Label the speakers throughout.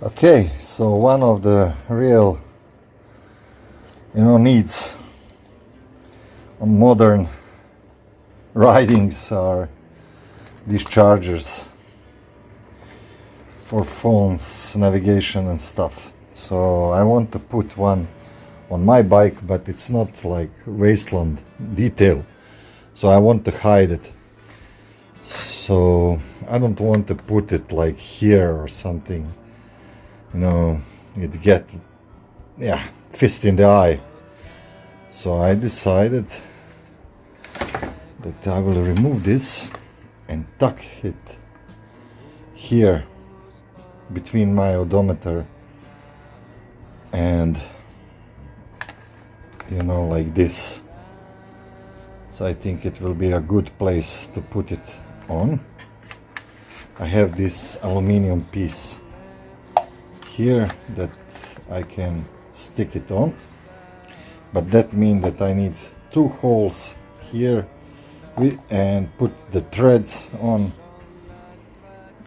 Speaker 1: Okay, so one of the real, needs on modern ridings are these chargers for phones, navigation and stuff. So I want to put one on my bike, but it's not like wasteland detail, so I want to hide it. So I don't want to put it like here or something, it get fist in the eye. So I decided that I will remove this and tuck it here between my odometer and like this. So I think it will be a good place to put it on. I have this aluminum piece here that I can stick it on, but that means that I need two holes here and put the threads on,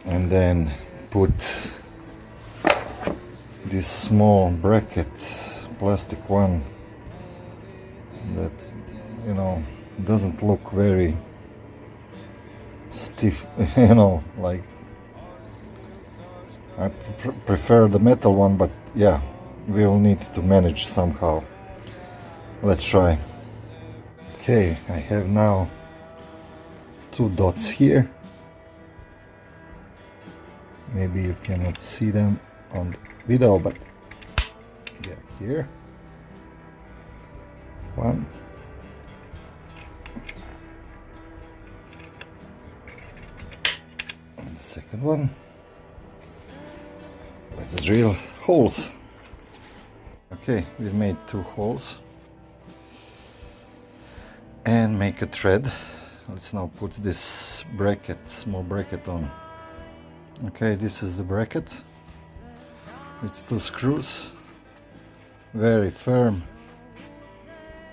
Speaker 1: and then put this small bracket, plastic one, that doesn't look very stiff, like I prefer the metal one, but yeah, we'll need to manage somehow. Let's try. Okay, I have now two dots here. Maybe you cannot see them on the video, but yeah, here one, and the second one. Let's drill holes. Okay, we made two holes and make a thread. Let's now put this bracket, small bracket on. Okay, this is the bracket with two screws, very firm.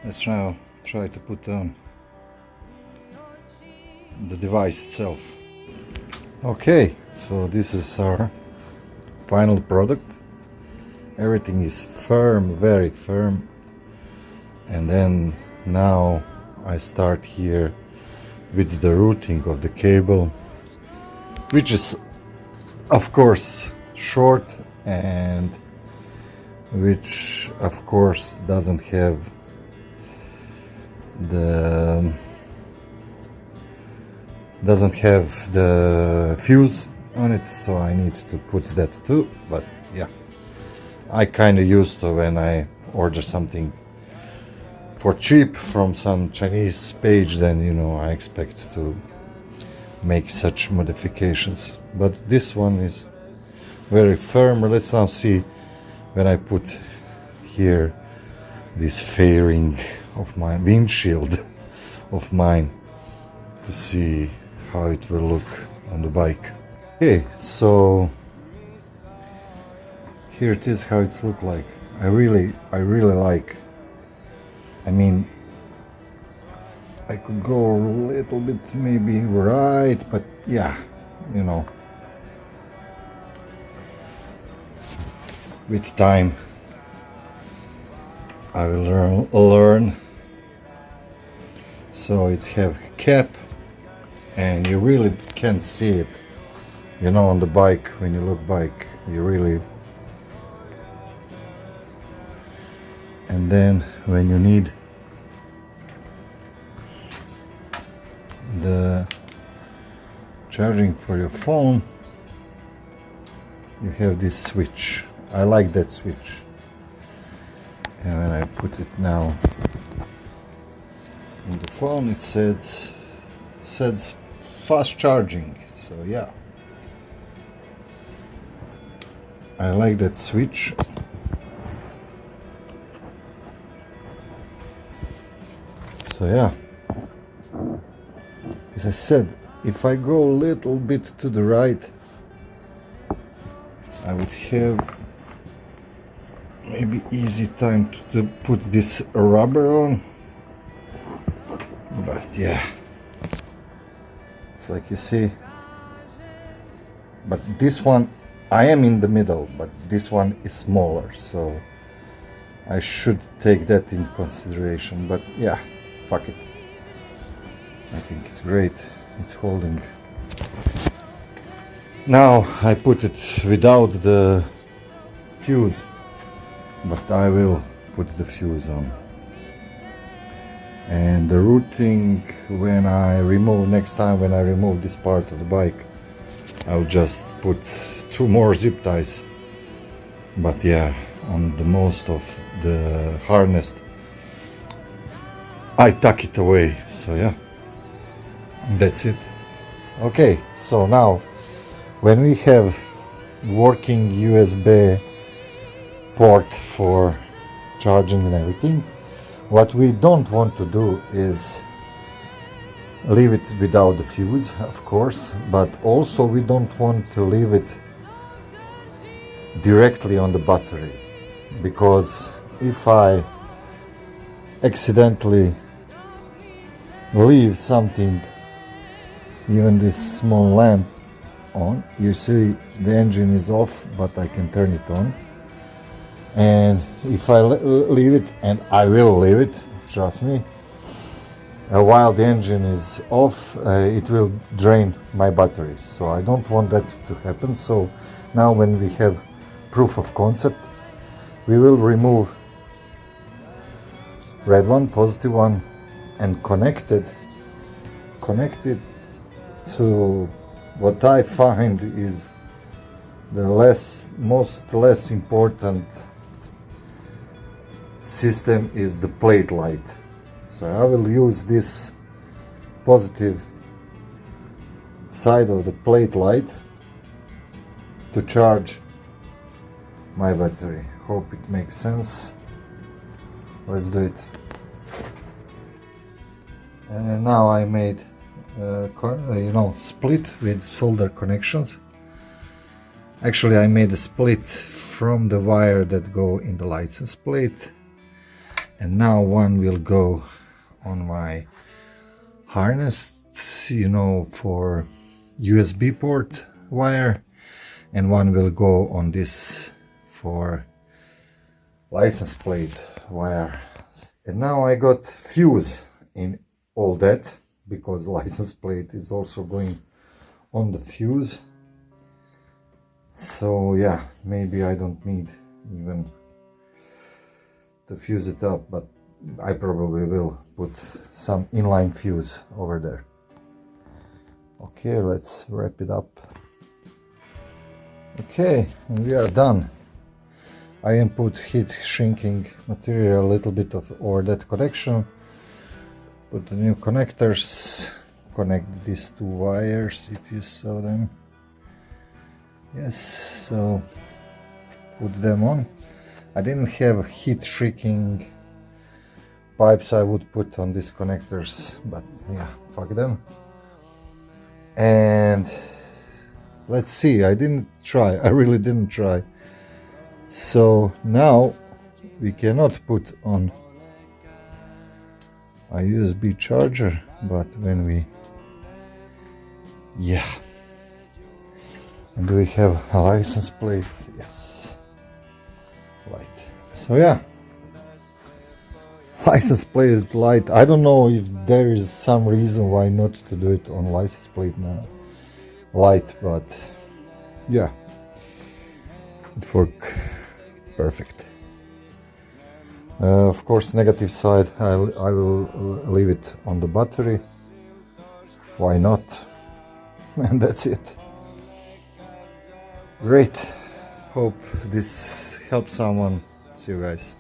Speaker 1: Let's now try to put on the device itself. Okay, so this is our final product. Everything is firm, very firm. And then now I start here with the routing of the cable, which is of course short, and which of course doesn't have the fuse on it, so I need to put that too. But yeah, I kind of used to when I order something for cheap from some Chinese page, then I expect to make such modifications. But this one is very firm. Let's now see when I put here this fairing of my windshield of mine, to see how it will look on the bike. Okay, so here it is, how it's look like. I really like. I mean, I could go a little bit maybe right, but yeah, with time I will learn. So it have cap, and you really can see it, on the bike. When you look bike, you really. And then when you need the charging for your phone, you have this switch. I like that switch. And when I put it now on the phone, it says fast charging. So yeah, I like that switch. So yeah, as I said, if I go a little bit to the right, I would have maybe easy time to put this rubber on. But yeah, it's like you see. But this one, I am in the middle, but this one is smaller, so I should take that in consideration. But yeah, fuck it. I think it's great. It's holding. Now I put it without the fuse, but I will put the fuse on. And the routing, when I remove, next time when I remove this part of the bike, I'll just put 2 more zip ties. But yeah, on the most of the harness I tuck it away. So yeah, that's it. Okay, so now when we have working USB port for charging and everything, what we don't want to do is leave it without the fuse, of course, but also we don't want to leave it directly on the battery, because if I accidentally leave something, even this small lamp on, you see the engine is off, but I can turn it on. And if I leave it, and I will leave it, trust me, while the engine is off, it will drain my batteries. So I don't want that to happen. So now when we have proof of concept, we will remove red one, positive one, and connect it to what I find is the less important system is the plate light. So I will use this positive side of the plate light to charge my battery. Hope it makes sense. Let's do it. And now I made split with solder connections. Actually, I made a split from the wire that go in the license plate, and now one will go on my harness, for USB port wire, and one will go on this for license plate wire. And now I got fuse in all that, because license plate is also going on the fuse. So yeah, maybe I don't need even to fuse it up, but I probably will put some inline fuse over there. Okay, let's wrap it up. Okay, and we are done. I input heat shrinking material, a little bit of over that connection. Put the new connectors, connect these 2 wires if you saw them. Yes, so put them on. I didn't have heat shrinking pipes I would put on these connectors, but yeah, fuck them. And let's see, I really didn't try. So now we cannot put on a USB charger, but when we, yeah. And do we have a license plate? Yes. Light. So yeah. License plate light. I don't know if there is some reason why not to do it on license plate now. Light, but yeah. It worked perfect. Of course, negative side, I will leave it on the battery. Why not? And that's it. Great. Hope this helps someone. See you guys.